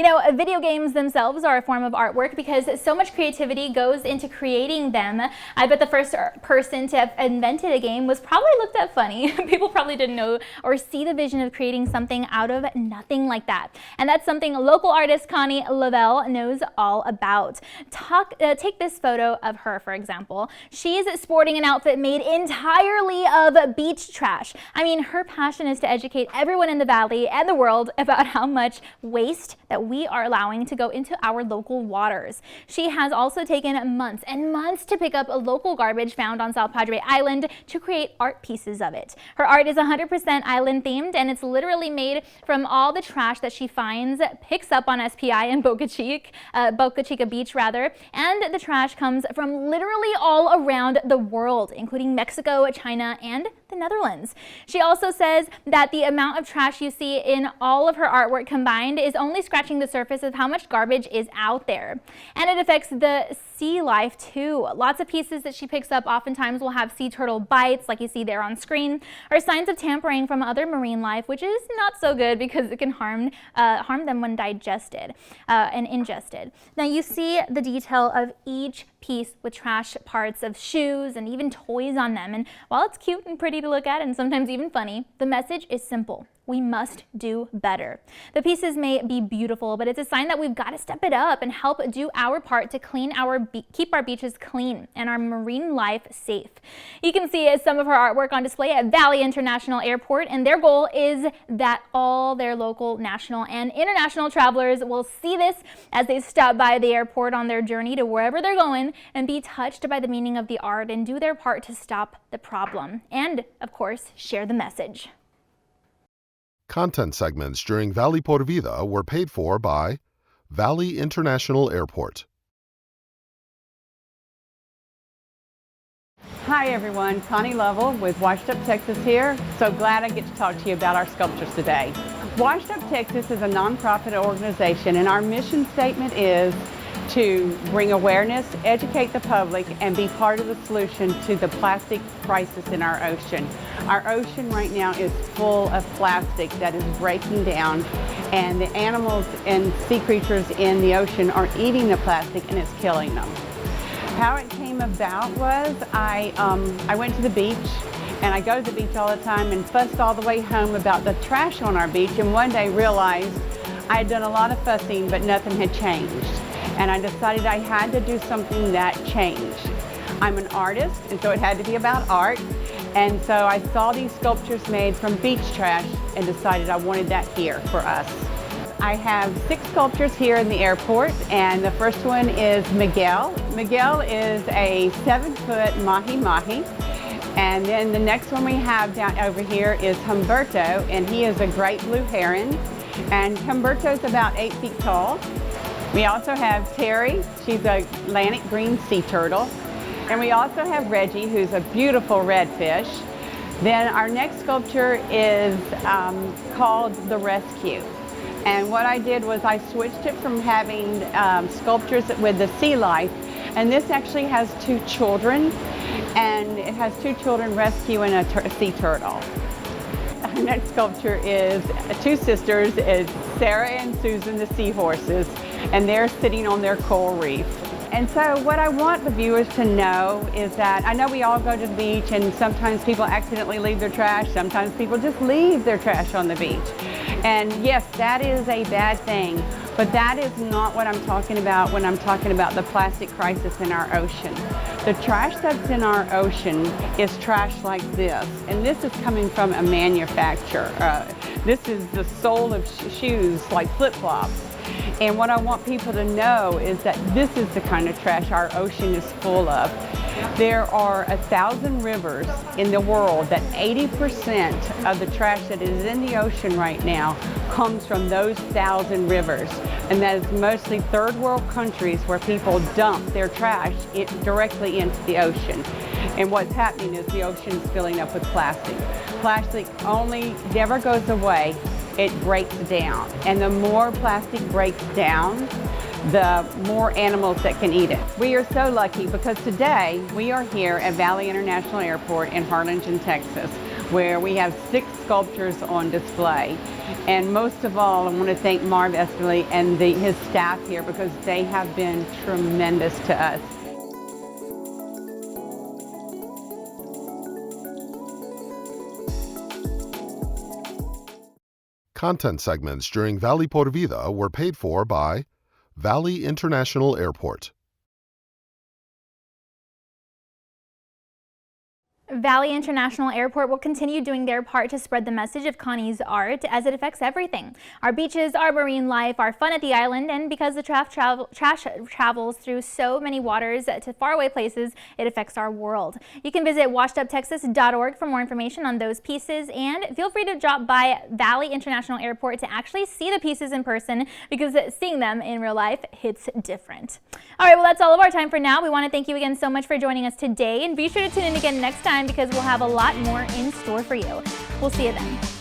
You know, video games themselves are a form of artwork because so much creativity goes into creating them. I bet the first person to have invented a game was probably looked at funny. People probably didn't know or see the vision of creating something out of nothing like that. And that's something local artist Connie Lavelle knows all about. Take this photo of her, for example. She's sporting an outfit made entirely of beach trash. I mean, her passion is to educate everyone in the valley and the world about how much waste that we are allowing to go into our local waters. She has also taken months and months to pick up a local garbage found on South Padre Island to create art pieces of it. Her art is 100% island themed, and it's literally made from all the trash that she finds, picks up on SPI and Boca Chica Beach rather, and the trash comes from literally all around the world, including Mexico, China, and the Netherlands. She also says that the amount of trash you see in all of her artwork combined is only scratching the surface of how much garbage is out there. And it affects the sea life too. Lots of pieces that she picks up oftentimes will have sea turtle bites, like you see there on screen, or signs of tampering from other marine life, which is not so good because it can harm them when digested and ingested. Now you see the detail of each piece with trash parts of shoes and even toys on them. And while it's cute and pretty to look at and sometimes even funny, the message is simple. We must do better. The pieces may be beautiful, but it's a sign that we've got to step it up and help do our part to clean keep our beaches clean and our marine life safe. You can see some of her artwork on display at Valley International Airport, and their goal is that all their local, national, and international travelers will see this as they stop by the airport on their journey to wherever they're going and be touched by the meaning of the art and do their part to stop the problem and, of course, share the message. Content segments during Valley Por Vida were paid for by Valley International Airport. Hi everyone, Connie Lovell with Washed Up Texas here. So glad I get to talk to you about our sculptures today. Washed Up Texas is a nonprofit organization, and our mission statement is to bring awareness, educate the public, and be part of the solution to the plastic crisis in our ocean. Our ocean right now is full of plastic that is breaking down, and the animals and sea creatures in the ocean are eating the plastic and it's killing them. How it came about was I went to the beach, and I go to the beach all the time and fussed all the way home about the trash on our beach, and one day realized I had done a lot of fussing but nothing had changed. And I decided I had to do something that changed. I'm an artist, and so it had to be about art. And so I saw these sculptures made from beach trash and decided I wanted that here for us. I have 6 sculptures here in the airport, and the first one is Miguel. Miguel is a 7-foot mahi-mahi. And then the next one we have down over here is Humberto, and he is a great blue heron. And Humberto's about 8 feet tall. We also have Terry, she's an Atlantic green sea turtle. And we also have Reggie, who's a beautiful redfish. Then our next sculpture is called The Rescue. And what I did was I switched it from having sculptures with the sea life, and this actually has 2 children, and it has 2 children rescuing a sea turtle. Our next sculpture is 2 sisters, it's Sarah and Susan the seahorses, and they're sitting on their coral reef. And so what I want the viewers to know is that I know we all go to the beach, and sometimes people accidentally leave their trash, sometimes people just leave their trash on the beach. And yes, that is a bad thing, but that is not what I'm talking about when I'm talking about the plastic crisis in our ocean. The trash that's in our ocean is trash like this, and this is coming from a manufacturer. This is the sole of shoes, like flip-flops. And what I want people to know is that this is the kind of trash our ocean is full of. There are 1,000 rivers in the world that 80% of the trash that is in the ocean right now comes from those 1,000 rivers. And that is mostly third world countries where people dump their trash directly into the ocean. And what's happening is the ocean is filling up with plastic. Plastic never goes away. It breaks down, and the more plastic breaks down, the more animals that can eat it. We are so lucky because today we are here at Valley International Airport in Harlingen, Texas. where we have 6 sculptures on display. And most of all, I want to thank Marv Esterly and his staff here because they have been tremendous to us. Content segments during Valley por Vida were paid for by Valley International Airport. Valley International Airport will continue doing their part to spread the message of Connie's art as it affects everything. Our beaches, our marine life, our fun at the island, and because the trash travels through so many waters to faraway places, it affects our world. You can visit washeduptexas.org for more information on those pieces, and feel free to drop by Valley International Airport to actually see the pieces in person because seeing them in real life hits different. All right, well, that's all of our time for now. We want to thank you again so much for joining us today, and be sure to tune in again next time because we'll have a lot more in store for you. We'll see you then.